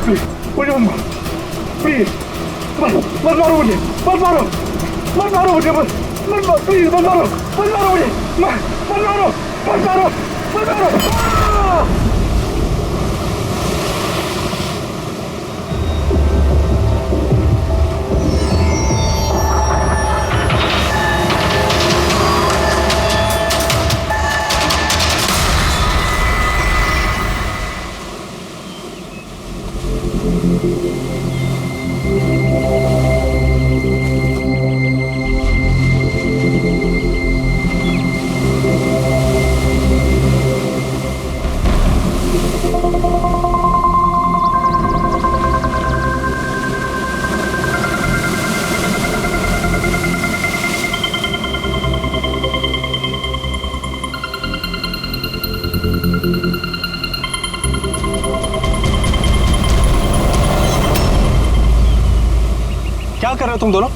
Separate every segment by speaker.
Speaker 1: मुझे मत मारो, प्लीज मत मारो मुझे, मत मारो मुझे, मत मारो, प्लीज मत मारो मुझे, मत मारो।
Speaker 2: क्या कर रहे हो तुम दोनों?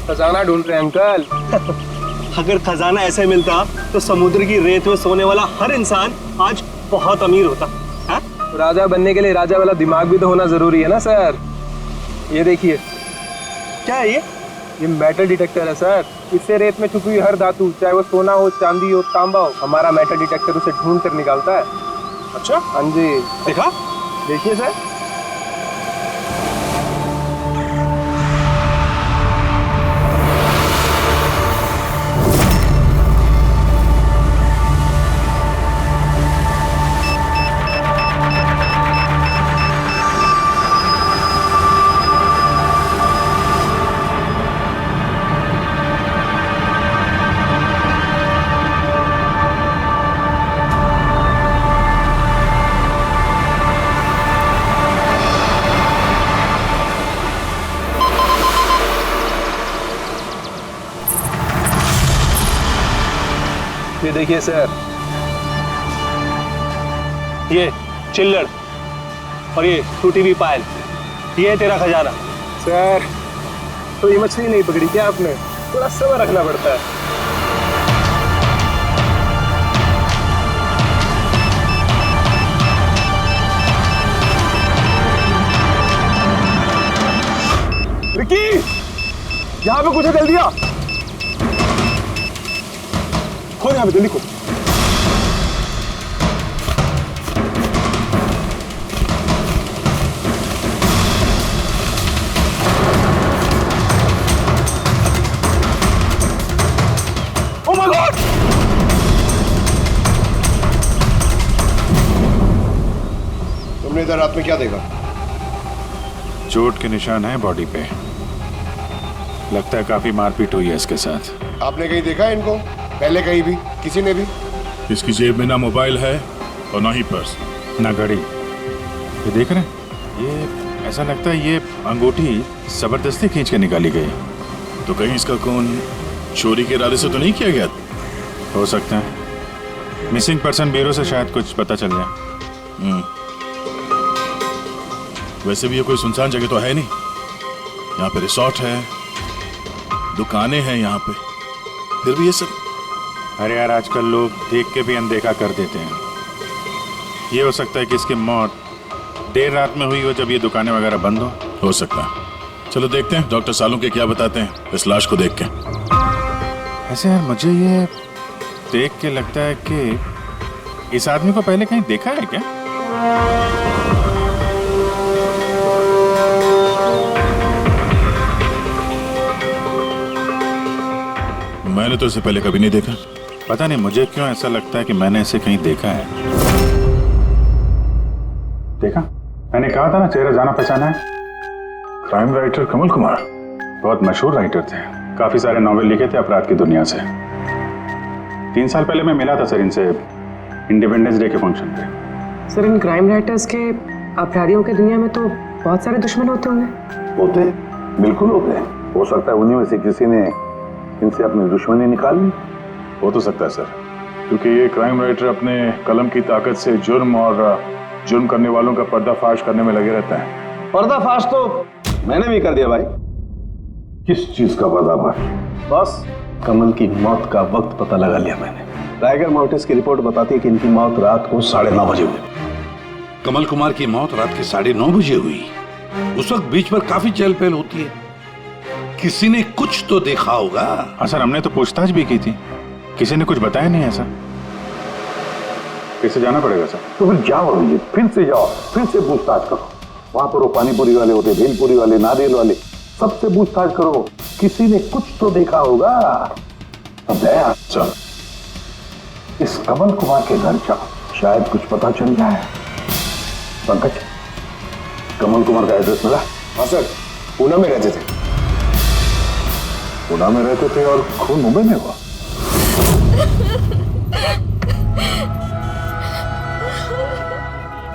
Speaker 3: खजाना ढूंढ रहे हैं अंकल।
Speaker 2: अगर खजाना ऐसे मिलता तो समुद्र की रेत में सोने वाला हर इंसान आज बहुत अमीर होता है?
Speaker 3: राजा बनने के लिए राजा वाला दिमाग भी तो होना जरूरी है ना सर। ये देखिए,
Speaker 2: क्या है
Speaker 3: ये मेटल डिटेक्टर है सर। इससे रेत में छुपी हुई हर धातु, चाहे वो सोना हो, चांदी हो, तांबा हो, हमारा मेटल डिटेक्टर उसे ढूंढ कर निकालता है।
Speaker 2: अच्छा,
Speaker 3: हाँ जी,
Speaker 2: देखा?
Speaker 3: देखिए सर। ये देखिए सर,
Speaker 2: ये चिल्लड़ और ये टूटी हुई पायल, ये है तेरा खजाना।
Speaker 3: सर तो ये मछली नहीं पकड़ी क्या आपने? थोड़ा सब्र रखना पड़ता है। विक्की, यहाँ पे कुछ है, जल्दी आ। खोल यहाँ पे, जल्दी खोल। Oh my God!
Speaker 4: तुमने इधर रात में क्या देखा?
Speaker 5: चोट के निशान हैं बॉडी पे। लगता है काफी मारपीट हुई है इसके साथ।
Speaker 4: आपने कहीं देखा है इनको पहले? कहीं भी किसी ने भी?
Speaker 5: इसकी जेब में ना मोबाइल है और ना ही पर्स, ना घड़ी। ये देख रहे हैं, ये ऐसा लगता है ये अंगूठी जबरदस्ती खींच के निकाली गई।
Speaker 6: तो कहीं इसका खून चोरी के इरादे से तो नहीं किया गया?
Speaker 5: हो सकता है। मिसिंग पर्सन ब्यूरो से शायद कुछ पता चल जाए।
Speaker 6: वैसे भी ये कोई सुनसान जगह तो है नहीं। यहाँ पे रिसोर्ट है, दुकानें हैं यहाँ पे, फिर भी ये सब।
Speaker 5: अरे यार, आजकल लोग देख के भी अनदेखा कर देते हैं। ये हो सकता है कि इसकी मौत देर रात में हुई हो, जब ये दुकानें वगैरह बंद हो
Speaker 6: सकता है। चलो देखते हैं डॉक्टर सालुंके क्या बताते हैं इस लाश को देख के।
Speaker 5: ऐसे यार, मुझे ये देख के लगता है कि इस आदमी को पहले कहीं देखा है क्या?
Speaker 6: मैंने तो इसे पहले कभी नहीं देखा।
Speaker 5: पता नहीं मुझे क्यों ऐसा लगता है कि मैंने इसे कहीं देखा है। देखा, मैंने कहा था ना, चेहरा जाना पहचाना है। क्राइम राइटर कमल कुमार बहुत मशहूर राइटर थे, काफी सारे नॉवेल लिखे थे अपराध की दुनिया से। 3 साल पहले मैं मिला था सर इनसे इंडिपेंडेंस डे के फंक्शन पे।
Speaker 7: सर, इन क्राइम राइटर्स के अपराधियों की दुनिया में तो बहुत सारे दुश्मन होते होंगे।
Speaker 8: होते, बिल्कुल होते हैं। हो सकता है उन्हीं में से किसी ने इनसे अपनी दुश्मनी निकाल ली।
Speaker 6: हो तो सकता है सर, क्योंकि ये क्राइम राइटर अपने कलम की ताकत से जुर्म और जुर्म करने वालों का पर्दाफाश करने में लगे रहता है।
Speaker 8: पर्दाफाश तो मैंने भी कर दिया भाई। किस चीज का पर्दाफाश? बस कमल की मौत का वक्त पता लगा लिया मैंने। टाइगर मोर्टिस की रिपोर्ट बताती है कि इनकी मौत रात को 9:30 बजे हुई।
Speaker 9: कमल कुमार की मौत रात के 9:30 बजे हुई। उस वक्त बीच पर काफी चहल पहल होती है। किसी ने कुछ तो देखा होगा।
Speaker 5: हाँ सर, हमने तो पूछताछ भी की थी, किसी ने कुछ बताया नहीं ऐसा। कैसे जाना पड़ेगा सर?
Speaker 6: तो फिर जाओ अभिजीत, फिर से जाओ, फिर से पूछताछ करो। वहां पर वो पानीपुरी वाले होते, भेलपुरी वाले, नारियल वाले, सबसे पूछताछ करो। किसी ने कुछ तो देखा होगा। अब दया सर, इस कमल कुमार के घर जाओ, शायद कुछ पता चल जाए। पंकज, कमल कुमार का एड्रेस मिला?
Speaker 4: हाँ सर, पूना में रहते थे।
Speaker 6: पूना में रहते थे और खून मुंबई में हुआ?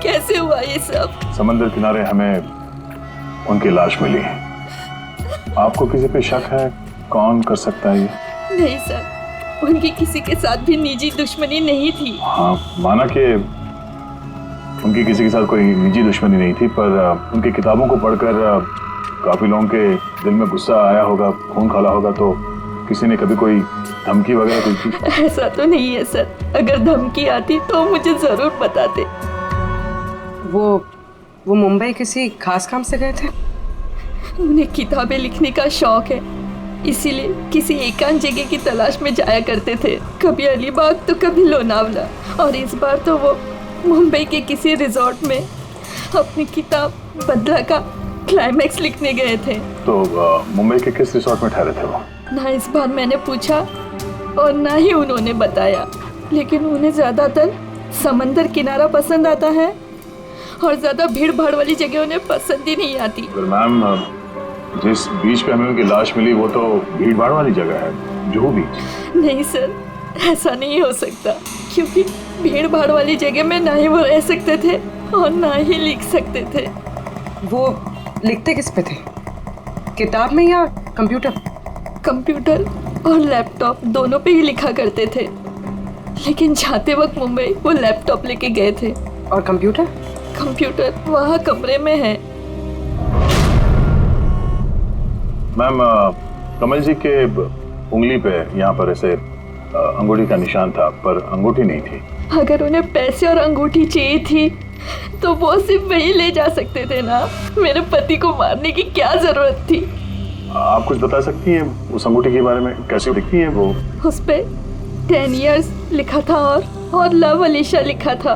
Speaker 10: कैसे हुआ ये सब?
Speaker 6: समंदर किनारे हमें उनकी लाश मिली। आपको किसी पे शक है? कौन कर सकता है ये?
Speaker 10: नहीं सर, उनकी किसी के साथ भी निजी दुश्मनी नहीं थी।
Speaker 6: हाँ, माना कि उनकी किसी के साथ कोई निजी दुश्मनी नहीं थी, पर उनकी किताबों को पढ़कर काफी लोगों के दिल में गुस्सा आया होगा, खून खौला होगा, तो किसी ने कभी कोई धमकी वगैरह कुछ दी?
Speaker 10: ऐसा तो नहीं है सर, अगर धमकी आती तो मुझे जरूर बताते।
Speaker 7: वो मुंबई किसी खास काम से गए थे?
Speaker 10: उन्हें किताबें लिखने का शौक है, इसीलिए किसी एकांत जगह की तलाश में जाया करते थे। कभी अलीबाग तो कभी लोनावला, और इस बार तो वो मुंबई के किसी रिजॉर्ट में अपनी किताब बदला का क्लाइमैक्स लिखने गए थे।
Speaker 6: तो मुंबई के किस रिसोर्ट में ठहरे थे वो?
Speaker 10: ना इस बार मैंने पूछा और ना ही उन्होंने बताया, लेकिन उन्हें ज्यादातर समंदर किनारा पसंद आता है और ज्यादा भीड़ भाड़ वाली जगह उन्हें पसंद ही नहीं आती।
Speaker 6: मैम, जिस बीच पे हमें उनकी लाश मिली वो तो भीड़ भाड़ वाली जगह है, जुहू बीच।
Speaker 10: नहीं सर, ऐसा नहीं हो सकता, क्योंकि भीड़ भाड़ वाली जगह में ना ही वो रह सकते थे और ना ही लिख सकते थे।
Speaker 7: वो लिखते किस पे थे? किताब में या कंप्यूटर?
Speaker 10: कंप्यूटर और लैपटॉप दोनों पे ही लिखा करते थे, लेकिन जाते वक्त मुंबई वो लैपटॉप लेके गए थे।
Speaker 7: और कंप्यूटर?
Speaker 10: कंप्यूटर वहाँ कमरे में है।
Speaker 6: मैम, कमल जी के उंगली पे यहाँ पर ऐसे अंगूठी का निशान था, पर अंगूठी नहीं थी।
Speaker 10: अगर उन्हें पैसे और अंगूठी चाहिए थी तो वो सिर्फ वही ले जा सकते थे ना। मेरे पति को मारने की क्या जरूरत थी?
Speaker 6: आप कुछ बता सकती हैं उस अंगूठी के बारे में? कैसी दिखती है वो?
Speaker 10: उस पे 10 years लिखा था और लव अलीशा लिखा था।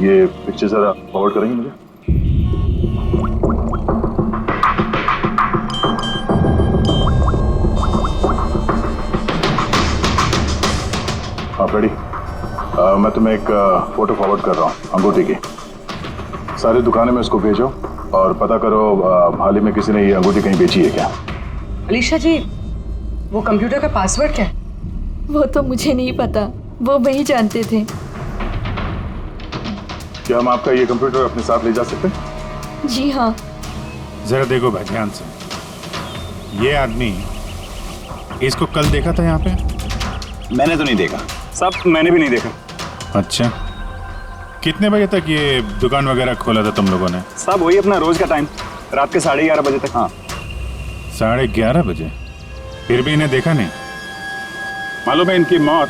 Speaker 6: ये पिक्चर जरा फॉरवर्ड करेंगे मुझे? आप रेडी? मैं तुम्हें एक फोटो फॉरवर्ड कर रहा हूँ अंगूठी की। सारी दुकानों में इसको भेजो और पता करो हाल ही में किसी ने ये अंगूठी कहीं बेची है क्या।
Speaker 7: अलीशा जी, वो कंप्यूटर का पासवर्ड क्या है?
Speaker 10: वो तो मुझे नहीं पता, वो वही जानते थे।
Speaker 6: क्या हम आपका ये कंप्यूटर अपने साथ ले जा सकते हैं?
Speaker 10: जी हाँ।
Speaker 5: जरा देखो भाई ध्यान से, ये आदमी, इसको कल देखा था यहाँ पे?
Speaker 8: मैंने तो नहीं देखा
Speaker 2: साहब, मैंने भी नहीं देखा।
Speaker 5: अच्छा, कितने बजे तक ये दुकान वगैरह खोला था तुम लोगों ने?
Speaker 2: साहब वही अपना रोज का टाइम, रात के 11:30 बजे तक। हाँ,
Speaker 5: 11:30 बजे? फिर भी इन्हें देखा नहीं?
Speaker 6: मालूम है इनकी मौत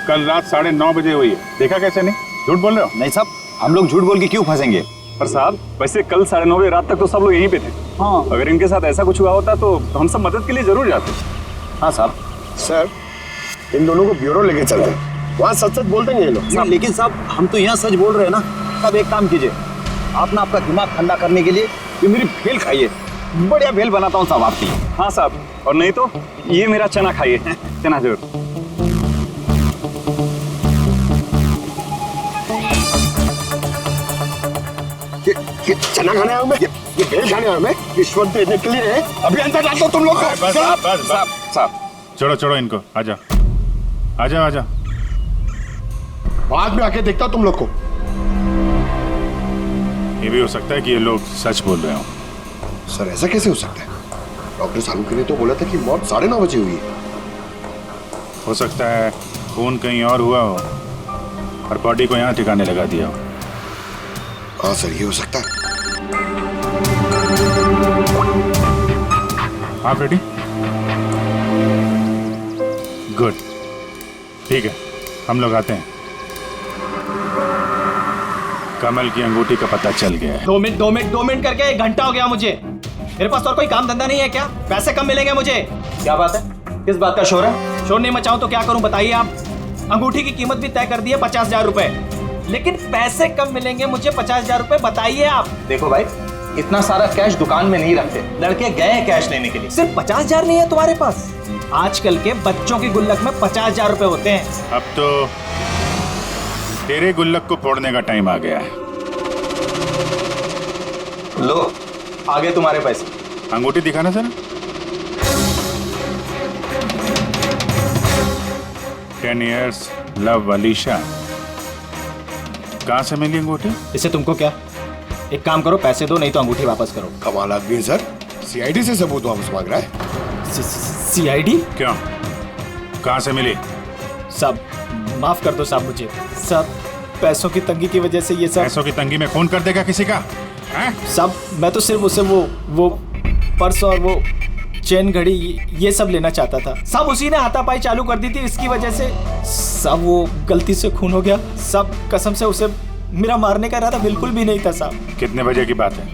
Speaker 6: कल रात 9:30 बजे हुई है। देखा कैसे नहीं? झूठ बोल रहे हो?
Speaker 8: नहीं साहब, हम लोग झूठ बोल के क्यों फंसेंगे?
Speaker 2: पर साहब वैसे कल 9:30 बजे रात तक तो सब लोग यहीं पे थे।
Speaker 8: हाँ,
Speaker 2: अगर इनके साथ ऐसा कुछ हुआ होता तो हम सब मदद के लिए जरूर जाते।
Speaker 8: हाँ साहब।
Speaker 4: सर, इन दोनों को ब्यूरो लेके चलते हैं, वहाँ सच सच बोलते हैं ये लोग।
Speaker 8: लेकिन साहब हम तो यहाँ सच बोल रहे हैं ना। साहब एक काम कीजिए, आप ना आपका दिमाग ठंडा करने के लिए ये मेरी भेल खाइए, बढ़िया भेल बनाता हूँ साहब आपकी।
Speaker 2: हाँ साहब, और नहीं तो ये मेरा चना खाइए, चना जरूर।
Speaker 4: ये चना खाने आया हूँ मैं, ये भेल खाने आया हूँ मैं, रिश्वत देने के लिए है। अभी अंदर डाल दो तुम लोग।
Speaker 5: साहब छोड़ो इनको, आजा आजा आजा।
Speaker 4: बाद में आके देखता हूँ तुम लोग को।
Speaker 5: ये भी हो सकता है कि ये लोग सच बोल रहे हो।
Speaker 4: सर ऐसा कैसे हो सकता है? डॉक्टर सालुंके ने तो बोला था कि मौत 9:30 बजे हुई है।
Speaker 5: हो सकता है खून कहीं और हुआ हो और बॉडी को यहाँ ठिकाने लगा दिया हो।
Speaker 4: हाँ सर, ये हो सकता है।
Speaker 5: आप रेडी? गुड, ठीक है, हम लोग आते हैं। कमल की अंगूठी का पता चल गया है।
Speaker 8: 2 मिनट करके 1 घंटा हो गया मुझे। मेरे पास और कोई काम धंधा नहीं है क्या? पैसे कम मिलेंगे मुझे। क्या बात है? किस बात का शोर है? शोर नहीं मचाऊं तो क्या करूं बताइए आप? अंगूठी की कीमत भी तय कर दी है 50,000 रुपए, लेकिन पैसे कम मिलेंगे मुझे 50,000 रुपए, बताइए आप। देखो भाई, इतना सारा कैश दुकान में नहीं रखते, लड़के गए हैं कैश लेने के लिए। सिर्फ 50,000 नहीं है तुम्हारे पास? आजकल के बच्चों की गुल्लक में 50,000 रुपए होते हैं।
Speaker 5: अब तो तेरे गुल्लक को फोड़ने का टाइम आ गया है।
Speaker 8: लो, आगे तुम्हारे पैसे।
Speaker 5: अंगूठी दिखाना जरा। 10 years लव अलीशा। कहाँ से मिली अंगूठी?
Speaker 8: इससे तुमको क्या? एक काम करो, पैसे दो, नहीं तो अंगूठी वापस करो।
Speaker 4: कमाल आदमी है सर, सीआईडी से सबूत वापस मांग रहा है।
Speaker 8: सीआईडी?
Speaker 5: क्यों? कहाँ से मिली?
Speaker 8: सब माफ कर दो साहब मुझे, सब पैसों की तंगी की वजह से ये सब।
Speaker 5: पैसों की तंगी में खून कर देगा किसी का? हैं?
Speaker 8: सब मैं तो सिर्फ उसे वो पर्स और वो चेन घड़ी ये सब लेना चाहता था। सब उसी ने हाथापाई चालू कर दी थी, इसकी वजह से सब वो गलती से खून हो गया। सब कसम से उसे मेरा मारने का इरादा बिल्कुल भी नहीं था साहब।
Speaker 5: कितने बजे की बात है?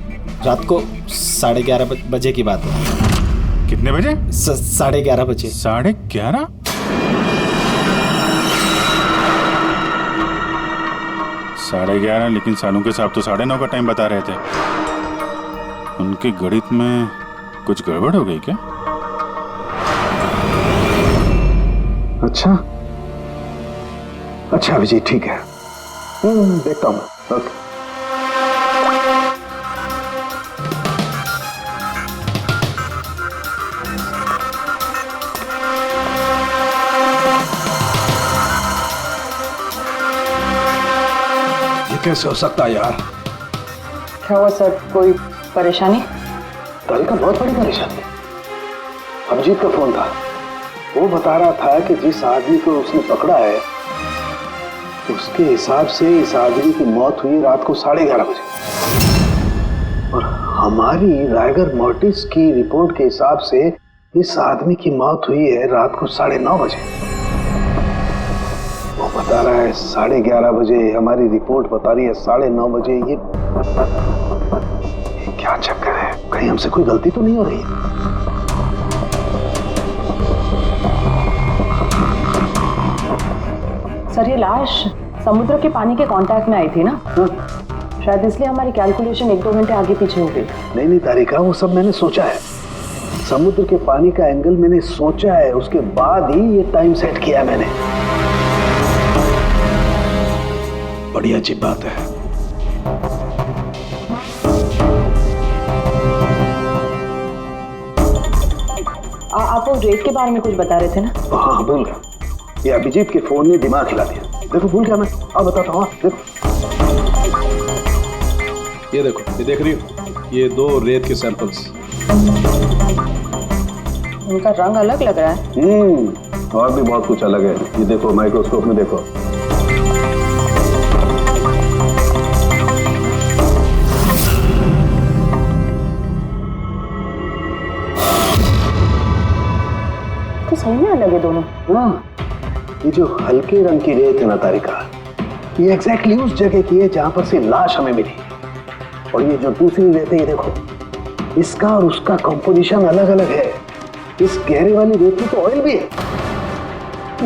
Speaker 8: रात को 11:30 बजे की बात है।
Speaker 5: कितने बजे?
Speaker 8: 11:30 बजे।
Speaker 5: 11:30? साढ़े 11, लेकिन सालों के साहब तो 9:30 का टाइम बता रहे थे। उनके गणित में कुछ गड़बड़ हो गई क्या?
Speaker 6: अच्छा अभिजीत, ठीक है, देखता हूँ। ओके।
Speaker 4: ये कैसे हो सकता है यार?
Speaker 7: क्या हुआ सर, कोई परेशानी?
Speaker 6: तारिका, बहुत बड़ी परेशानी है। अभिजीत का फोन था, वो बता रहा था कि जिस आदमी को उसने पकड़ा है उसके हिसाब से इस आदमी की मौत हुई रात को 11:30 बजे, और हमारी रायगर मोर्टिस की रिपोर्ट के हिसाब से इस आदमी की मौत हुई है रात को 9:30 बजे। वो बता रहा है 11:30 बजे, हमारी रिपोर्ट बता रही है 9:30 बजे। ये क्या चक्कर है? कहीं हमसे कोई गलती तो नहीं हो रही है?
Speaker 7: सर, ये लाश समुद्र के पानी के कांटेक्ट में आई थी ना, शायद इसलिए हमारी कैलकुलेशन 1-2 घंटे आगे पीछे हो गई।
Speaker 6: नहीं तारिका, वो सब मैंने सोचा है। समुद्र के पानी का एंगल मैंने सोचा है, उसके बाद ही ये टाइम सेट किया है मैंने। बड़ी अजीब बात है।
Speaker 7: आप वो रेट के बारे में कुछ बता रहे थे ना?
Speaker 6: हाँ, भूल गया। ये अभिजीत के फोन ने दिमाग हिला दिया। देखो, भूल गया मैं। अब बताता हूँ। देखो,
Speaker 3: ये देखो, ये देख रही हो, ये 2 रेत के सैंपल्स।
Speaker 7: उनका रंग अलग लग रहा है।
Speaker 6: और भी बहुत कुछ अलग है। ये देखो, माइक्रोस्कोप में देखो।
Speaker 7: तो सही में अलग है दोनों।
Speaker 6: हाँ, ये जो हल्के रंग की रेत है ना तारिका, ये एग्जैक्टली उस जगह की है जहां पर से लाश हमें मिली। और ये जो दूसरी रेत है, ये देखो, इसका और उसका कंपोजिशन अलग अलग है। इस गहरे वाली रेत में तो ऑयल भी है।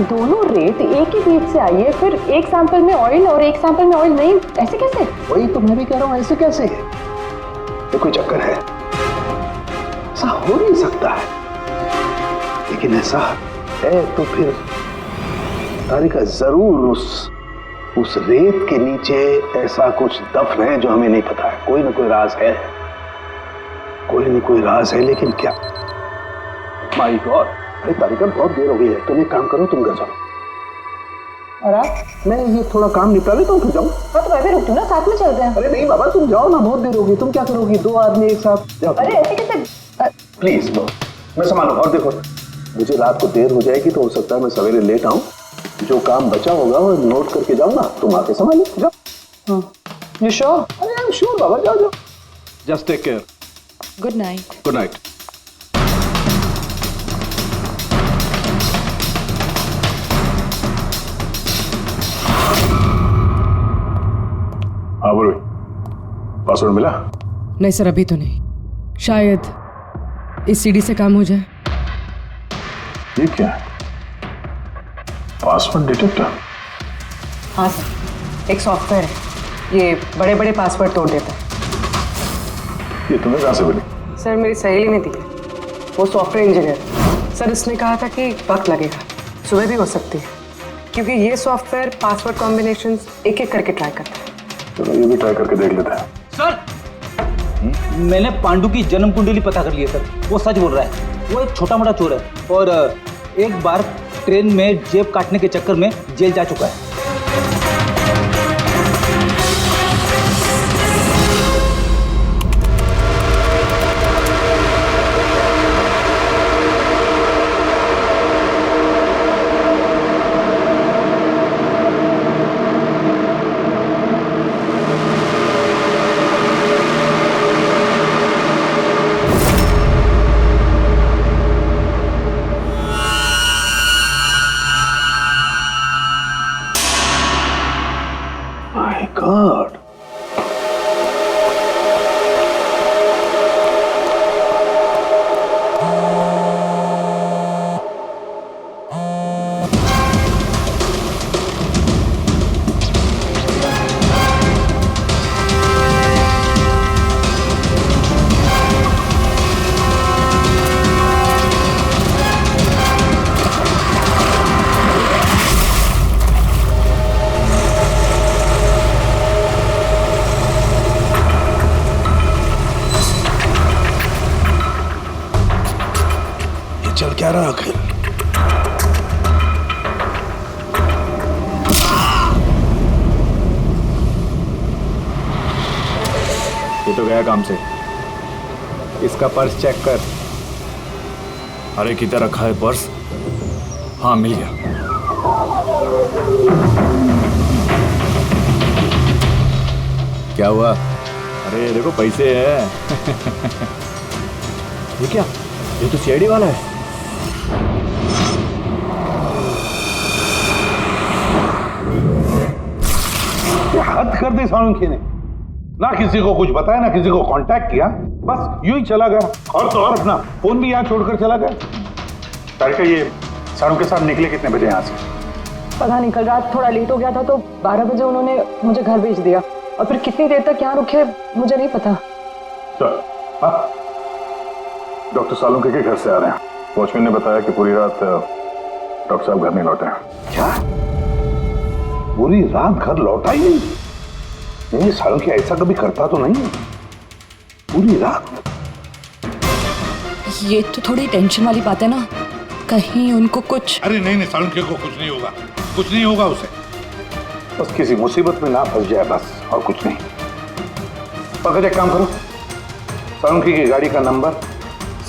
Speaker 7: दोनों रेत एक ही बीज से आई है, फिर एक सैंपल में ऑयल और एक सैंपल में ऑयल नहीं, ऐसे कैसे?
Speaker 6: वही तो मैं भी कह रहा हूँ, ऐसे कैसे है? ये कोई चक्कर है? ऐसा हो नहीं सकता है। लेकिन ऐसा है तो फिर तारिका जरूर उस रेत के नीचे ऐसा कुछ दफन है जो हमें नहीं पता है। कोई ना कोई राज है, कोई ना कोई राज है, लेकिन क्या? माय गॉड, अरे तारिका, बहुत देर हो गई है। तुम एक काम करो, तुम घर जाओ।
Speaker 7: और आप?
Speaker 6: मैं ये थोड़ा काम निपटा लेता हूँ, फिर जाऊँ।
Speaker 7: हाँ, तो मैं भी रुकती हूँ ना, साथ में चलते हैं।
Speaker 6: अरे नहीं बाबा, तुम जाओ ना, बहुत देर होगी। तुम क्या करोगी? 2 आदमी एक साथ जाओ।
Speaker 7: अरे ऐसे कैसे?
Speaker 6: प्लीज लो, मैं संभालूं। और देखो, मुझे रात को देर हो जाएगी तो हो सकता है मैं सवेरे लेट आऊं। जो काम बचा होगा वो नोट करके जाऊं ना, तुम आके संभालो। जाओ।
Speaker 7: You sure?
Speaker 6: अरे आई एम श्योर बाबा, जाओ जाओ।
Speaker 3: Just take care.
Speaker 10: Good night.
Speaker 3: Good night.
Speaker 5: Password मिला?
Speaker 7: नहीं सर, अभी तो नहीं। शायद इस सीडी से काम हो जाए।
Speaker 5: ये क्या है? Password detector?
Speaker 7: हाँ सर, एक सॉफ्टवेयर है, ये बड़े बड़े पासवर्ड तोड़ देता है।
Speaker 5: ये तुम्हें कहाँ से मिली?
Speaker 7: सर मेरी सहेली ने दी है, वो सॉफ्टवेयर इंजीनियर। सर इसने कहा था कि वक्त लगेगा, सुबह भी हो सकती है, क्योंकि ये सॉफ्टवेयर पासवर्ड कॉम्बिनेशंस एक एक करके ट्राई करता है।
Speaker 5: चलो ये भी ट्राई करके देख लेते हैं।
Speaker 8: सर मैंने पांडु की जन्म कुंडली पता कर ली है सर, वो सच बोल रहा है। वो एक छोटा मोटा चोर है और एक बार ट्रेन में जेब काटने के चक्कर में जेल जा चुका है।
Speaker 5: My God.
Speaker 9: चल क्या रहा आखिर?
Speaker 3: ये तो गया काम से। इसका पर्स चेक कर।
Speaker 5: अरे किधर रखा है पर्स? हाँ मिल गया।
Speaker 3: क्या हुआ?
Speaker 5: अरे देखो पैसे हैं।
Speaker 3: ये क्या? ये तो सीआईडी वाला है।
Speaker 6: हद कर दी सालुंखी ने, ना किसी को कुछ बताया, ना किसी को कांटेक्ट किया, बस यूं ही चला गया। और तो और अपना फोन भी यहाँ छोड़कर चला गया।
Speaker 5: तारिका ये सालुंखे साहब निकले कितने बजे यहाँ से?
Speaker 7: पता नहीं, कल रात थोड़ा लेट हो गया था तो 12 बजे उन्होंने मुझे घर भेज दिया, और फिर कितनी देर तक यहाँ रुके मुझे नहीं पता।
Speaker 5: चल, हाँ डॉक्टर सालुंखे के घर से आ रहे हैं। वॉचमैन ने बताया कि पूरी रात डॉक्टर साहब घर नहीं लौटे हैं।
Speaker 6: क्या? पूरी रात घर लौटा ही नहीं? नहीं, सालुंखे ऐसा कभी करता तो नहीं। पूरी रात?
Speaker 10: ये तो थोड़ी टेंशन वाली बात है ना, कहीं उनको कुछ।
Speaker 9: अरे नहीं नहीं, सालुंखे को कुछ नहीं होगा, कुछ नहीं होगा उसे।
Speaker 6: बस किसी मुसीबत में ना फंस जाए, बस, और कुछ नहीं। पकड़, एक काम करो, सालुंखे की गाड़ी का नंबर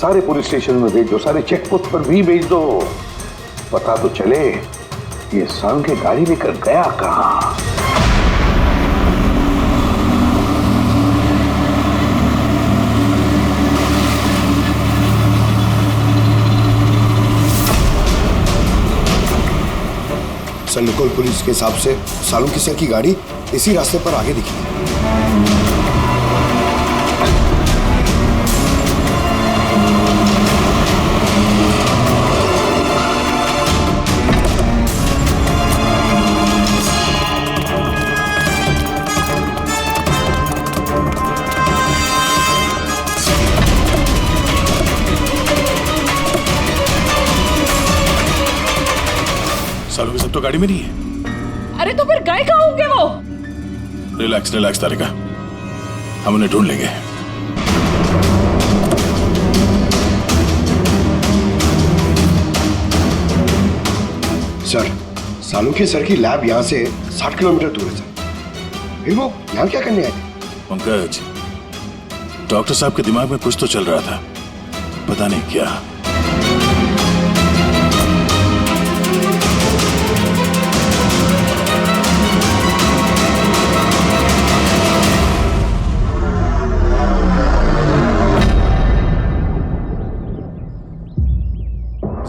Speaker 6: सारे पुलिस स्टेशन में भेज दो, सारे चेक पोस्ट पर भी भेज दो। पता तो चले ये सालुंखे गाड़ी लेकर गया कहां।
Speaker 4: सर निकोल पुलिस के हिसाब से सालुंखे सर की गाड़ी इसी रास्ते पर आगे दिखी।
Speaker 9: सालुंखे सब तो गाड़ी में नहीं है।
Speaker 10: अरे तो फिर गए कहाँ होंगे वो?
Speaker 9: रिलैक्स रिलैक्स तारिका, हम उन्हें ढूंढ लेंगे।
Speaker 4: सर सालुंखे सर की लैब यहाँ से 60 किलोमीटर दूर है सर। फिर वो यहाँ क्या करने आए थे?
Speaker 9: पंकज, डॉक्टर साहब के दिमाग में कुछ तो चल रहा था, पता नहीं क्या।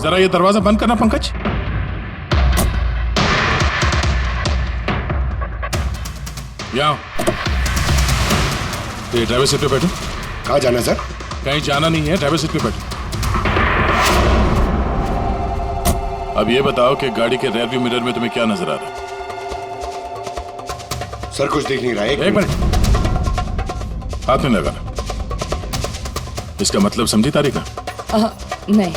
Speaker 9: जरा ये दरवाजा बंद करना पंकज। यहाँ ये ड्राइवर सीट पे बैठो।
Speaker 4: कहाँ जाना है सर?
Speaker 9: कहीं जाना नहीं है, ड्राइवर सीट पे बैठो। अब ये बताओ कि गाड़ी के रियर व्यू मिरर में तुम्हें क्या नजर आ रहा है?
Speaker 4: सर कुछ देख नहीं रहा है।
Speaker 9: एक मिनट, हाथ में लगाना। इसका मतलब समझी तारिका?
Speaker 10: नहीं।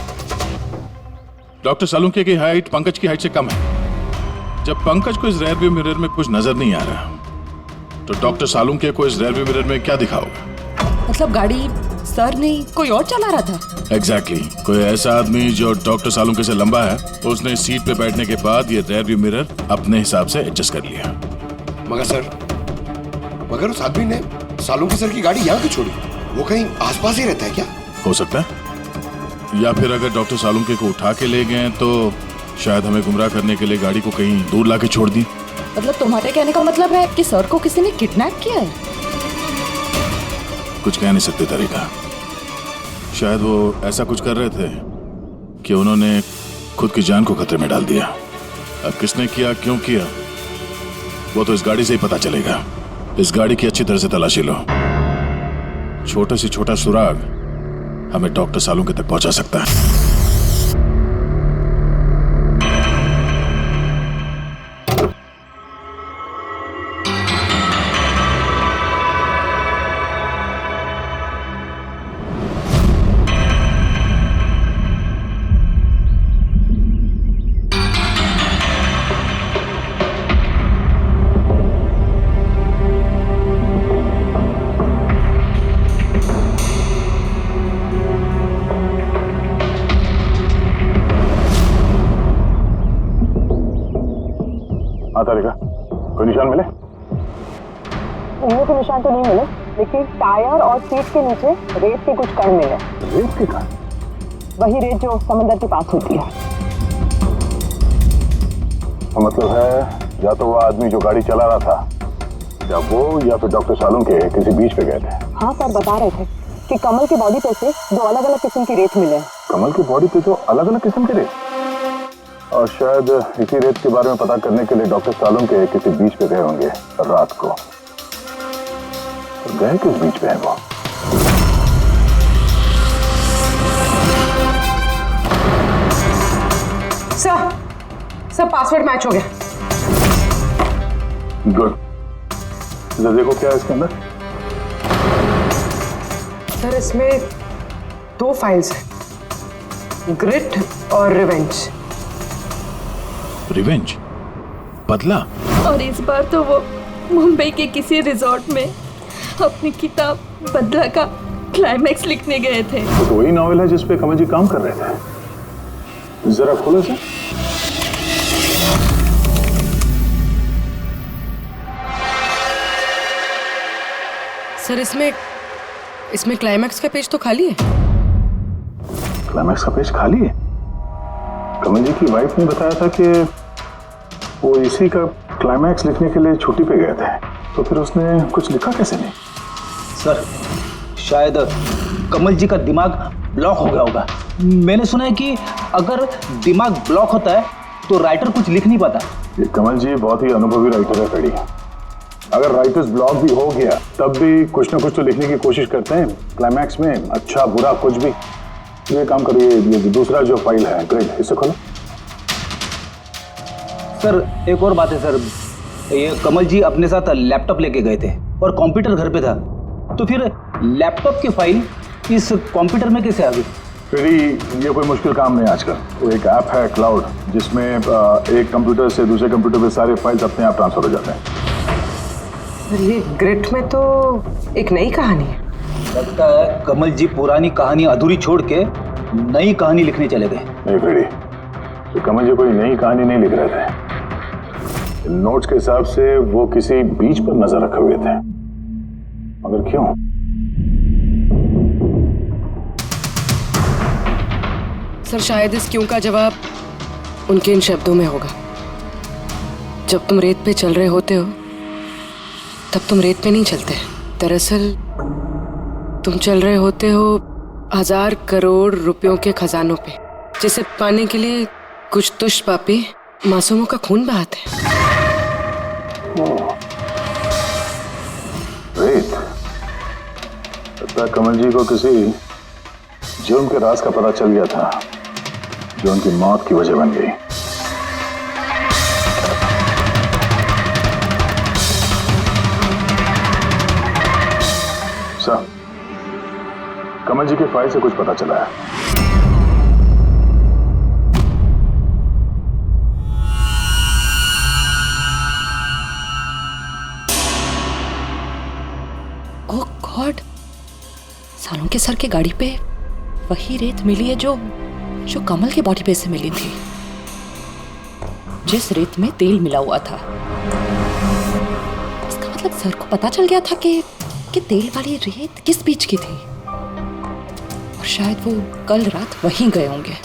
Speaker 9: डॉक्टर सालुंके की हाइट पंकज की हाइट से कम है। जब पंकज को इस रियर व्यू मिरर में कुछ नजर नहीं आ रहा, तो डॉक्टर सालुंके को इस रियर व्यू मिरर में क्या दिखाओगे?
Speaker 10: मतलब गाड़ी सर नहीं कोई और चला रहा था?
Speaker 9: एग्जैक्टली कोई ऐसा आदमी जो डॉक्टर सालुंके से लंबा है, उसने सीट पे बैठने के बाद ये रियर व्यू मिरर अपने हिसाब से एडजस्ट कर लिया।
Speaker 4: मगर उस आदमी ने सालुंके सर की गाड़ी यहाँ क्यों छोड़ी? वो कहीं आसपास ही रहता है क्या?
Speaker 9: हो सकता है, या फिर अगर डॉक्टर सालुंके को उठा के ले गए तो शायद हमें गुमराह करने के लिए गाड़ी को कहीं दूर लाके छोड़ दी।
Speaker 10: मतलब तुम्हारे कहने का मतलब है कि सर को किसी ने किडनैप किया है?
Speaker 9: कुछ कह नहीं सकते तरीका। शायद वो ऐसा कुछ कर रहे थे कि उन्होंने खुद की जान को खतरे में डाल दिया। अब किसने किया, क्यों किया, वो तो इस गाड़ी से ही पता चलेगा। इस गाड़ी की अच्छी तरह से तलाशी लो। छोटे से छोटा सुराग हमें डॉक्टर सालुंके तक पहुंचा सकता है।
Speaker 6: तारिका, कोई निशान मिले?
Speaker 7: उंगलियों के निशान तो नहीं मिले, लेकिन टायर और सीट के नीचे रेत के कुछ कण मिले।
Speaker 6: रेत के कण?
Speaker 7: वही रेत जो समंदर के पास होती है।
Speaker 6: तो मतलब है या तो वो आदमी जो गाड़ी चला रहा था, या वो या फिर डॉक्टर सालुंके किसी बीच पे गए थे।
Speaker 7: हाँ सर, बता रहे थे कि कमल की बॉडी पे से दो अलग अलग किस्म की रेत मिले।
Speaker 6: कमल की बॉडी पे तो अलग अलग किस्म के रेत, और शायद इसी रेत के बारे में पता करने के लिए डॉक्टर सालुंके किसी बीच पे गए होंगे रात को। तो गए किस बीच पे है वो?
Speaker 7: सर पासवर्ड मैच हो गया।
Speaker 6: गुड। देखो क्या है इसके अंदर।
Speaker 7: सर इसमें दो फाइल्स हैं, ग्रिट और रिवेंज।
Speaker 9: रिवेंज, बदला।
Speaker 10: और इस बार तो वो मुंबई के किसी रिजॉर्ट में अपनी किताब बदला का क्लाइमैक्स लिखने गए थे।
Speaker 6: तो वही नॉवेल है जिसपे कमल जी काम कर रहे थे। जरा खोलो से।
Speaker 7: सर इसमें क्लाइमैक्स का पेज तो खाली है।
Speaker 6: क्लाइमैक्स का पेज खाली है? कमल जी की वाइफ ने बताया था कि वो इसी का क्लाइमैक्स लिखने के लिए छुट्टी पे गए थे, तो फिर उसने कुछ लिखा कैसे नहीं?
Speaker 8: सर शायद कमल जी का दिमाग ब्लॉक हो गया होगा। मैंने सुना है कि अगर दिमाग ब्लॉक होता है तो राइटर कुछ लिख नहीं पाता।
Speaker 6: ये कमल जी बहुत ही अनुभवी राइटर है कड़ी। अगर राइटर्स ब्लॉक भी हो गया तब भी कुछ ना कुछ तो लिखने की कोशिश करते हैं क्लाइमैक्स में, अच्छा बुरा कुछ भी। ये काम करिए, ये दूसरा जो फाइल है ग्रेड, इसे खोलो।
Speaker 8: सर एक और बात है सर, ये कमल जी अपने साथ लैपटॉप लेके गए थे और कंप्यूटर घर पे था, तो फिर लैपटॉप की फाइल इस कंप्यूटर में कैसे आ गई?
Speaker 6: फिर ये कोई मुश्किल काम नहीं आजकल। वो एक ऐप है क्लाउड, जिसमें एक कंप्यूटर से दूसरे कंप्यूटर पे सारे फाइल्स अपने आप ट्रांसफर हो जाते हैं।
Speaker 7: ये ग्रिट में तो एक नई कहानी है।
Speaker 8: लगता है कमल जी पुरानी कहानी अधूरी छोड़ के नई कहानी लिखने चले गए।
Speaker 6: नहीं फ्रेडी, तो कमल जी कोई नई कहानी नहीं लिख रहे थे। नोट्स के हिसाब से वो किसी बीच पर नजर रखे हुए थे, मगर क्यों?
Speaker 7: सर शायद इस क्यों का जवाब उनके इन शब्दों में होगा। जब तुम रेत पे चल रहे होते हो तब तुम रेत पे नहीं चलते। दरअसल तुम चल रहे होते हो 1000 करोड़ रुपयों के खजानों पे, जिसे पाने के लिए कुछ दुष्ट पापी मासूमों का खून बहाते हैं।
Speaker 6: रेत,
Speaker 5: लगता है कमल जी को किसी जुर्म के राज का पता चल गया था जो उनकी मौत की वजह बन गई। सर, कमल जी के फाइल से कुछ पता चला है।
Speaker 7: ओह गॉड, सालों के सर के गाड़ी पे वही रेत मिली है जो कमल के बॉडी पे से मिली थी, जिस रेत में तेल मिला हुआ था। इसका मतलब सर को पता चल गया था कि तेल वाली रेत किस बीच की थी, और शायद वो कल रात वहीं गए होंगे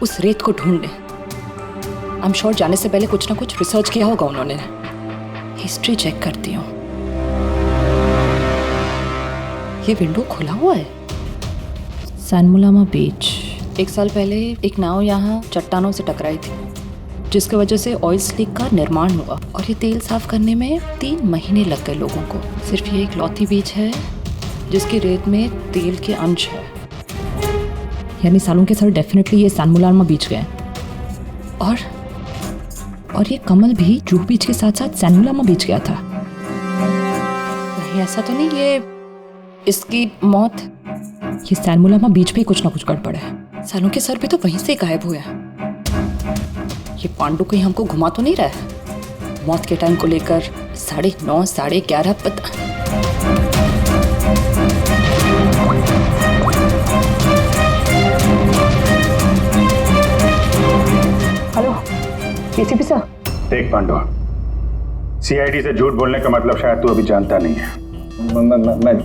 Speaker 7: उस रेत को ढूंढने। आई एम श्योर जाने से पहले कुछ ना कुछ रिसर्च किया होगा उन्होंने। हिस्ट्री चेक करती हूँ। ये विंडो खुला हुआ है। सैनमुलामा बीच। 1 साल पहले एक नाव यहाँ चट्टानों से टकराई थी, जिसकी वजह से ऑयल स्लिक का निर्माण हुआ, और ये तेल साफ करने में 3 महीने लग गए लोगों को। सिर्फ ये एक लौती बीच है जिसकी रेत में तेल के अंश है। यानी सालों के सर डेफिनेटली ये सैनमुलामा बीच गए। और ये कमल भी जूहू बीच के साथ साथ सैनमुलामा बीच गया था। नहीं, ऐसा तो नहीं ये इसकी मौत, ये सैनमुलामा बीच पे कुछ ना कुछ गड़बड़ है। सालों के सर भी तो वहीं से गायब हुआ है। ये पांडु कहीं हमको घुमा तो नहीं रहा है मौत के टाइम को लेकर? 9:30 11:30 पता।
Speaker 11: Hello ACP sir.
Speaker 5: देख पांडु, सीआईडी से झूठ बोलने का मतलब शायद तू अभी जानता नहीं है।
Speaker 8: मैं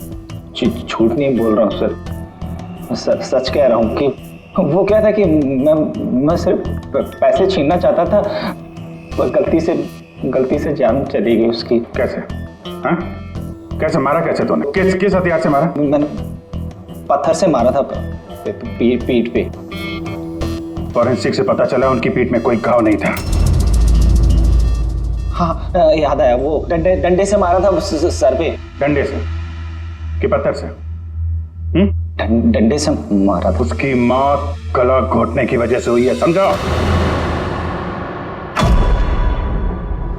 Speaker 8: झूठ नहीं बोल रहा हूँ सर, सच कह रहा हूँ कि वो क्या था कि मैं सिर्फ पैसे छीनना चाहता था, पर गलती से जान चली गई उसकी।
Speaker 5: कैसे? हाँ? कैसे मारा? कैसे तूने? किस हथियार से मारा?
Speaker 8: मैंने पत्थर से मारा था पीठ पे।
Speaker 5: फॉरेंसिक से पता चला उनकी पीठ में कोई घाव नहीं था।
Speaker 8: हाँ, याद आया, वो डंडे से मारा था सर पे।
Speaker 5: डंडे से कि पत्थर से?
Speaker 8: डंडे से मारा था।
Speaker 5: उसकी मौत गला घोटने की वजह से हुई है, समझो?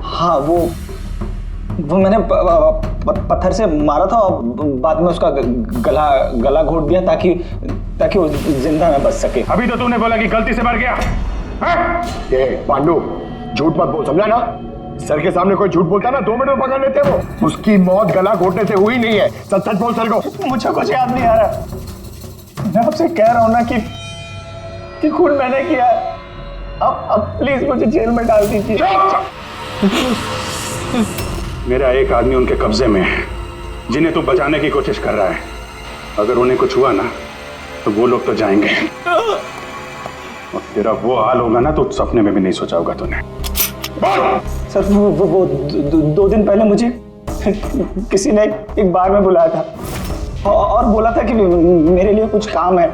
Speaker 8: हाँ, वो मैंने पत्थर से मारा था और बाद में उसका गला घोट दिया ताकि वो जिंदा न बच सके।
Speaker 5: अभी तो तूने बोला कि गलती से मर गया।
Speaker 4: ये पांडु, झूठ मत बोल, समझा ना? सर के सामने कोई झूठ बोलता ना 2 मिनट में पकड़ लेते वो। उसकी मौत गला घोटने से हुई नहीं है। सच बोल सर को।
Speaker 8: मुझे कुछ याद नहीं आ रहा। मैं आपसे कह रहा हूं ना कि खून मैंने किया। अब प्लीज मुझे जेल में डाल दीजिए।
Speaker 5: मेरा एक आदमी उनके कब्जे में है जिन्हें तू बचाने की कोशिश कर रहा है। अगर उन्हें कुछ हुआ ना तो वो लोग तो जाएंगे, और तेरा वो हाल होगा ना तो सपने में भी नहीं सोचा होगा तूने।
Speaker 8: सर, वो 2 दिन पहले मुझे किसी ने एक बार में बुलाया था और बोला था कि मेरे लिए कुछ काम है।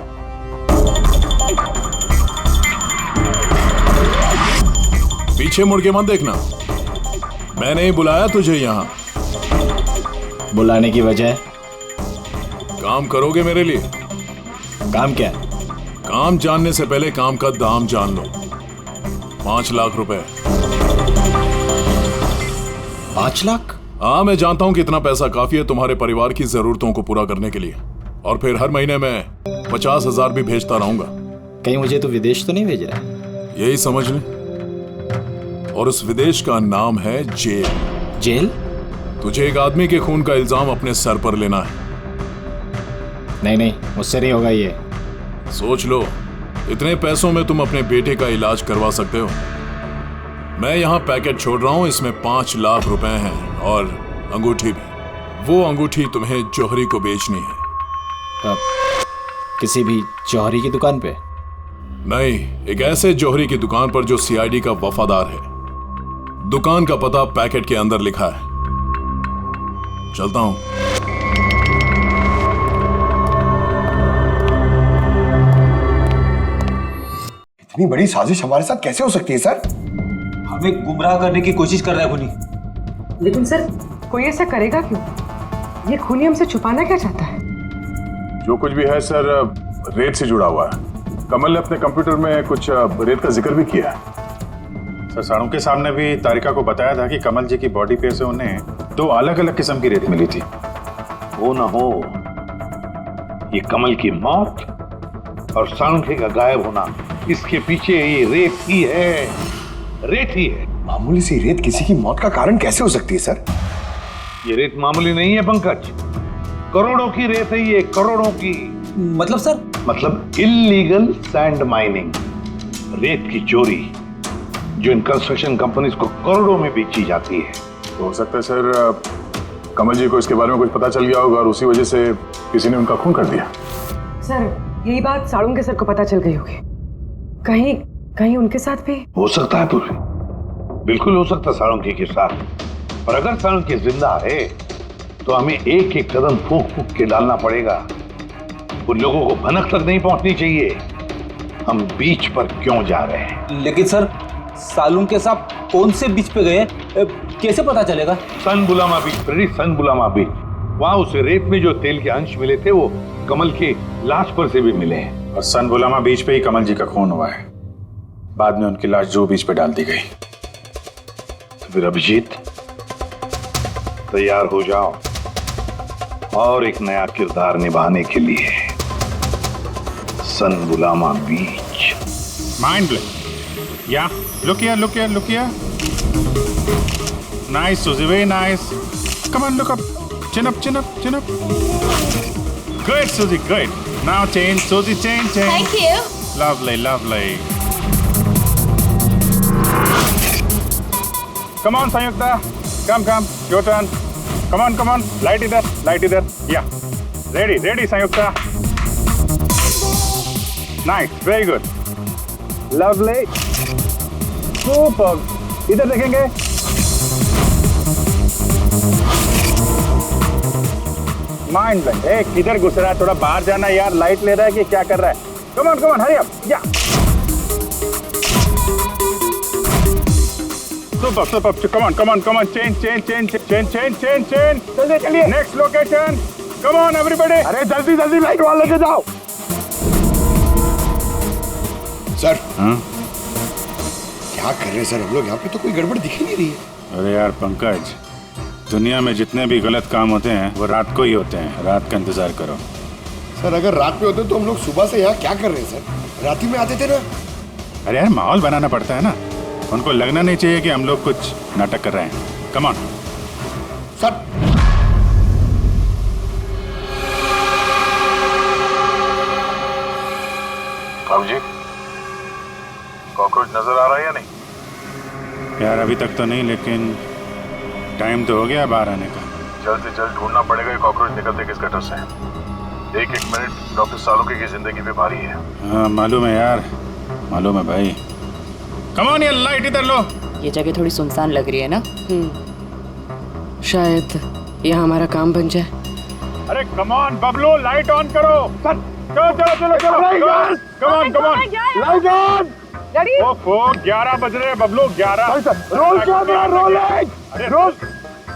Speaker 9: पीछे मुड़ के मत देखना, मैंने ही बुलाया तुझे यहाँ।
Speaker 8: बुलाने की वजह?
Speaker 9: काम करोगे मेरे लिए?
Speaker 8: काम क्या?
Speaker 9: काम जानने से पहले काम का दाम जान लो। 5 लाख रुपए।
Speaker 8: 5 लाख?
Speaker 9: हाँ, मैं जानता हूँ कि इतना पैसा काफी है तुम्हारे परिवार की जरूरतों को पूरा करने के लिए, और फिर हर महीने मैं 50,000 भी भेजता रहूंगा।
Speaker 8: कहीं मुझे तो विदेश तो नहीं भेज रहा?
Speaker 9: यही समझ ले, और उस विदेश का नाम है जेल।
Speaker 8: जेल?
Speaker 9: तुझे एक आदमी के खून का इल्जाम अपने सर पर लेना है।
Speaker 8: नहीं, मुझसे नहीं होगा ये।
Speaker 9: सोच लो, इतने पैसों में तुम अपने बेटे का इलाज करवा सकते हो। मैं यहाँ पैकेट छोड़ रहा हूँ, इसमें 5 लाख रुपए हैं और अंगूठी भी। वो अंगूठी तुम्हें जौहरी को बेचनी है।
Speaker 8: किसी भी जौहरी की दुकान पे?
Speaker 9: नहीं, एक ऐसे जौहरी की दुकान पर जो सीआईडी का वफादार है। दुकान का पता पैकेट के अंदर लिखा है। चलता हूं।
Speaker 4: इतनी बड़ी साजिश हमारे साथ कैसे हो सकती है सर?
Speaker 8: हमें गुमराह करने की कोशिश कर रहा है खूनी।
Speaker 11: लेकिन सर, कोई ऐसा करेगा क्यों? ये खूनी हमसे छुपाना क्या चाहता है?
Speaker 5: जो कुछ भी है सर रेत से जुड़ा हुआ है। कमल ने अपने कंप्यूटर में कुछ रेत का जिक्र भी किया है। सर साड़ू के सामने भी तारिका को बताया था कि कमल जी की बॉडी पे से उन्हें 2 अलग अलग किस्म की रेत मिली थी।
Speaker 6: वो ना हो, ये कमल की मौत और सांखे का गायब होना, इसके पीछे ये रेत ही है, रेत ही है।
Speaker 4: मामूली सी रेत किसी की मौत का कारण कैसे हो सकती है सर?
Speaker 6: ये रेत मामूली नहीं है पंकज, करोड़ों की रेत है ये, करोड़ों की।
Speaker 8: मतलब सर?
Speaker 6: मतलब इलीगल सैंड माइनिंग, रेत की चोरी, जो इन कंस्ट्रक्शन कंपनीज को करोड़ों में बेची जाती है।
Speaker 5: तो हो सकता है सर कमल जी को इसके बारे में कुछ पता चल गया होगा और उसी वजह से किसी ने उनका खून कर दिया।
Speaker 7: सर यही बात साड़ू के सर को पता चल गई होगी, कहीं कहीं उनके साथ भी
Speaker 6: हो सकता है पूरी, बिल्कुल हो सकता है साळुंखे के साथ। और अगर साळुंखे जिंदा है तो हमें एक एक कदम फूंक फूंक के डालना पड़ेगा। उन लोगों को भनक तक नहीं पहुंचनी चाहिए हम बीच पर क्यों जा रहे हैं।
Speaker 8: लेकिन सर साळुंखे साहब कौन से बीच पे गए, कैसे पता चलेगा?
Speaker 6: सन बुलामा बीच, सन बुलामा बीच, वहां उस रेत में जो तेल के अंश मिले थे वो कमल के लाश पर से भी मिले हैं।
Speaker 5: और सन बुलामा बीच पे ही कमल जी का खून हुआ है, बाद में उनकी लाश जो बीच पे डाल दी गई।
Speaker 6: तो फिर अभिजीत तैयार हो जाओ और एक नया किरदार निभाने के लिए। सन बुलामा बीच।
Speaker 5: Mind blowing. या look here. Nice, Suzy, very nice. Come on, look up. Chin up. Good, Suzy, good. Now change, Suzy, change.
Speaker 10: Thank you.
Speaker 5: Lovely. Come on, Sanyukta. Come. Your turn. Come on. Light either. Yeah. Ready, Sanyukta. Nice, very good. Lovely. Super. इधर देखेंगे। Mind blank. किधर घुस रहा है, थोड़ा बाहर जाना यार, लाइट ले रहा है कि क्या कर रहा है? Come on hurry up. या सुपर कम ऑन चेंज जल्दी चलिए next location. Come on everybody, अरे जल्दी लाइट वाला लेके जाओ।
Speaker 4: सर क्या कर रहे हैं सर हम लोग यहाँ पे? तो कोई गड़बड़ दिख ही नहीं रही है।
Speaker 5: अरे यार पंकज, दुनिया में जितने भी गलत काम होते हैं वो रात को ही होते हैं, रात का इंतजार करो।
Speaker 4: सर अगर रात में होते तो हम लोग सुबह से यहाँ क्या कर रहे हैं सर? रात ही में आते थे ना।
Speaker 5: अरे यार माहौल बनाना पड़ता है ना, उनको लगना नहीं चाहिए कि हम लोग कुछ नाटक कर रहे हैं। Come on
Speaker 4: sir.
Speaker 5: बाबू जी, कॉकरोच नजर आ रहा है या नहीं? यार अभी तक तो नहीं, लेकिन टाइम तो हो गया बाहर आने का।
Speaker 9: जल्द से जल्द ढूंढना पड़ेगा ये कॉकरोच निकलते किस गटर से। एक मिनट डॉक्टर साळुंखे की जिंदगी भी भारी है।
Speaker 5: हाँ मालूम है यार, मालूम है भाई। कम ऑन, ये लाइट इधर लो।
Speaker 11: ये जगह थोड़ी सुनसान लग रही है ना?
Speaker 7: शायद यहाँ हमारा काम बन जाए।
Speaker 5: अरे come on Bablu, light on करो। चलो कम ऑन
Speaker 4: लाइट ऑन।
Speaker 5: ओफो 11 बज रहे हैं बबलू, 11। रोल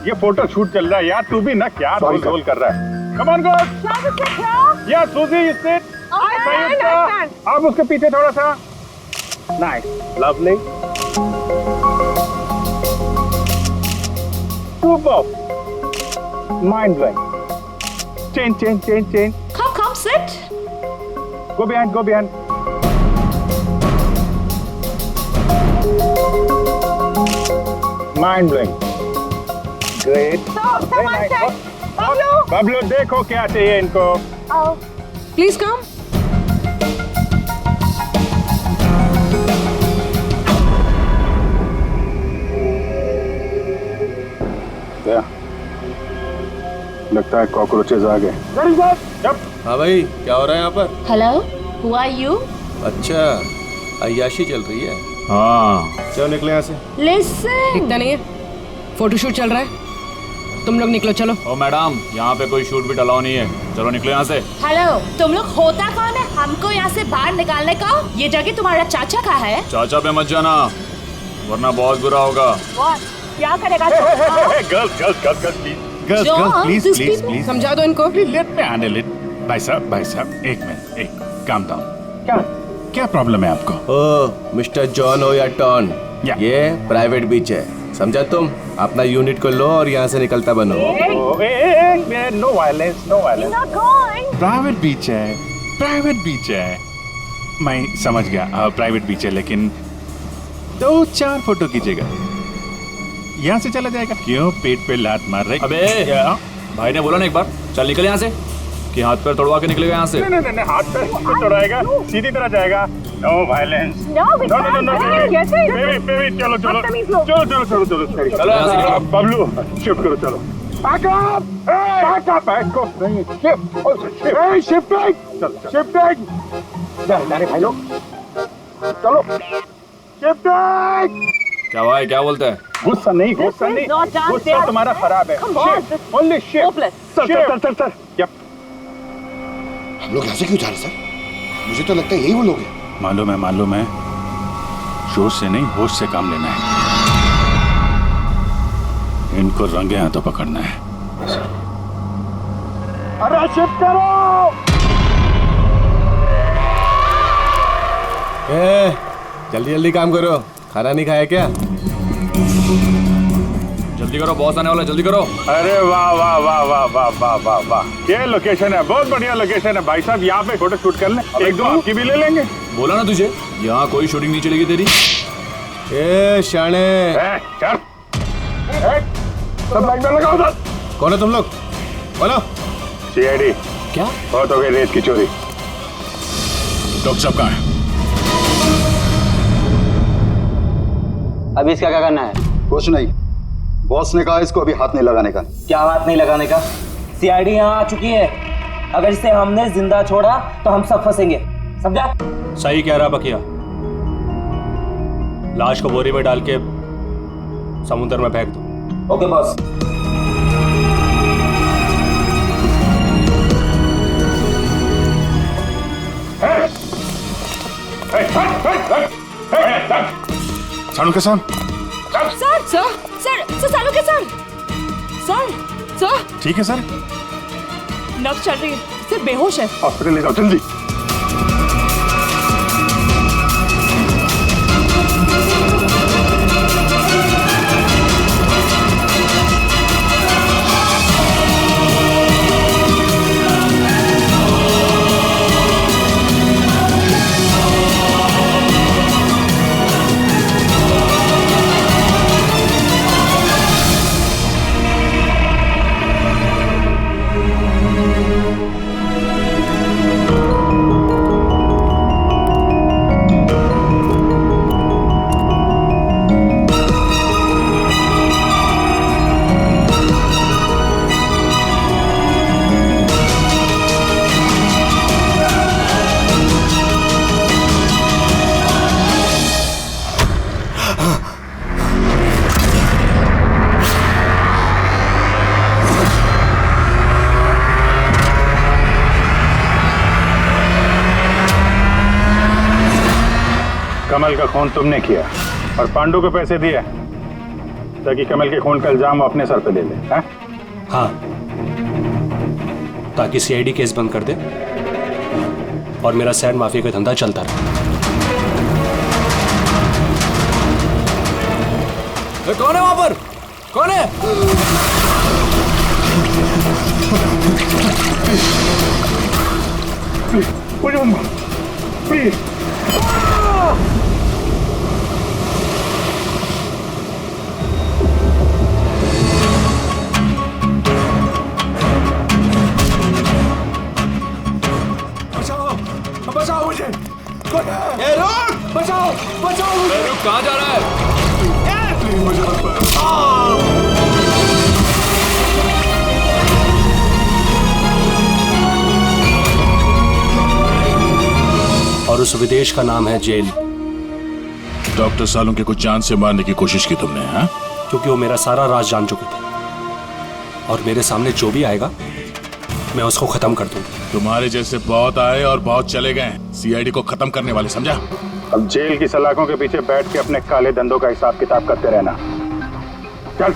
Speaker 5: ये फोटो शूट चल रहा है यार, तू भी ना क्या रोल कर रहा है। Come on girls. या सूजी सिट। आप उसके पीछे थोड़ा सा। Nice, lovely, super, mind blowing. Change.
Speaker 10: Come, sit.
Speaker 5: Go behind. Mind blowing. Great. Bablu देखो क्या चाहिए इनको।
Speaker 7: Please come.
Speaker 5: लगता है कॉकरोचेस आ गए।
Speaker 8: हाँ भाई, क्या हो रहा है यहाँ पर?
Speaker 10: Hello, who are you?
Speaker 8: अच्छा, अय्याशी चल रही है। हाँ, चलो निकले यहाँ से।
Speaker 10: Listen.
Speaker 7: दिखता नहीं है, फोटोशूट चल रहा है, तुम लोग निकलो चलो।
Speaker 12: ओ मैडम, यहाँ पे कोई शूट भी अलाउ नहीं है, चलो निकलो यहाँ से।
Speaker 10: हेलो, तुम लोग होता कौन है हमको यहाँ से बाहर निकालने का? ये जगह तुम्हारा चाचा का है?
Speaker 12: चाचा पे मत जाना, वरना बहुत बुरा होगा।
Speaker 10: क्या करेगा?
Speaker 5: गर्ल्स प्लीज
Speaker 7: समझा दो इनको।
Speaker 5: Let me handle it. भाई साहब एक मिनट, एक काम डाउन।
Speaker 3: क्या
Speaker 5: क्या प्रॉब्लम है आपको?
Speaker 8: ओ मिस्टर जॉन हो या टॉन,
Speaker 5: या।
Speaker 8: ये प्राइवेट बीच है, समझा तुम? अपना यूनिट को लो और यहाँ से निकलता बनो।
Speaker 5: No violence, no violence. Private beach है। मैं समझ गया, प्राइवेट बीच है, लेकिन 2-4 फोटो कीजिएगा। यहाँ से चला जाएगा? क्यों पेट पे लात मार रहे?
Speaker 12: अबे भाई ने बोला ना एक बार, चल निकल यहाँ से, कि हाथ पैर तोड़वा के निकलेगा यहाँ से।
Speaker 5: नहीं, हाथ पैर तो तोड़ाएगा, सीधी तरह जाएगा। No violence. नो, बेबी, चलो। बबलू, शिफ्ट करो, चलो। Back up. नहीं, shifting.
Speaker 3: अरे भाई लोग, चलो।
Speaker 5: Shifting.
Speaker 12: क्या भाई, क्या बोलते हैं?
Speaker 5: गुस्सा नहीं, गुस्सा तुम्हारा खराब है। Only shift. सर। Yep.
Speaker 4: हम लोग यहाँ से क्यों जा रहे सर? मुझे तो लगता है यही वो लोग हैं।
Speaker 5: मालूम है। जोश से नहीं, होश से काम लेना है। इनको रंगे हाथों पकड़ना है।
Speaker 4: अरे शिफ्ट करो।
Speaker 8: जल्दी काम करो, खाना नहीं खाया क्या?
Speaker 12: जल्दी करो, बॉस आने वाला, जल्दी करो।
Speaker 5: अरे वाह, ये लोकेशन है, बहुत बढ़िया लोकेशन है भाई साहब। यहाँ पे फोटो शूट कर लें, एक दो आपकी भी ले लेंगे।
Speaker 12: बोला ना तुझे, यहाँ कोई शूटिंग नहीं चलेगी तेरी।
Speaker 8: ए शाणे,
Speaker 4: सब लाइन में लगाओ सर।
Speaker 8: कौन है तुम लोग? बोलो।
Speaker 5: सीआईडी।
Speaker 12: क्या?
Speaker 5: बहुत हो गई रेत की चोरी।
Speaker 9: डॉक्टर साहब कहाँ है?
Speaker 13: अभी इसका क्या करना है?
Speaker 6: कुछ नहीं, बॉस ने कहा इसको अभी हाथ नहीं लगाने का।
Speaker 13: क्या हाथ नहीं लगाने का? सीआईडी यहाँ आ चुकी है, अगर इसे हमने जिंदा छोड़ा तो हम सब फंसेंगे, समझा?
Speaker 2: सही कह रहा बकिया। लाश को बोरी में डाल के समुद्र में फेंक दो।
Speaker 13: Okay boss.
Speaker 9: सानू के साथ
Speaker 10: सर सालू के सर
Speaker 5: ठीक है सर।
Speaker 10: नब्ज चल रही है, सिर्फ बेहोश है।
Speaker 5: हॉस्पिटल ले जाओ जल्दी। कमल का खून तुमने किया और पांडु को पैसे दिए ताकि कमल के खून का इल्जाम वो अपने सर पे ले ले।
Speaker 2: हाँ, ताकि सीआईडी केस बंद कर दे और मेरा सैंड माफिया का धंधा चलता रहे।
Speaker 12: कौन है वहां पर? कौन है?
Speaker 4: प्लीज
Speaker 12: बचाओ मुझे। बचाओ मुझे। कहाँ जा रहा है?
Speaker 2: और उस विदेश का नाम है जेल।
Speaker 9: डॉक्टर सालुंके को जान से मारने की कोशिश की तुमने? हाँ,
Speaker 2: क्योंकि वो मेरा सारा राज जान चुके थे और मेरे सामने जो भी आएगा मैं उसको खत्म कर दूंगा।
Speaker 9: तुम्हारे जैसे बहुत आए और बहुत चले गए, सीआईडी को खत्म करने वाले, समझा?
Speaker 5: अब जेल की सलाखों के पीछे बैठ के अपने काले धंधों का हिसाब किताब करते रहना। चल।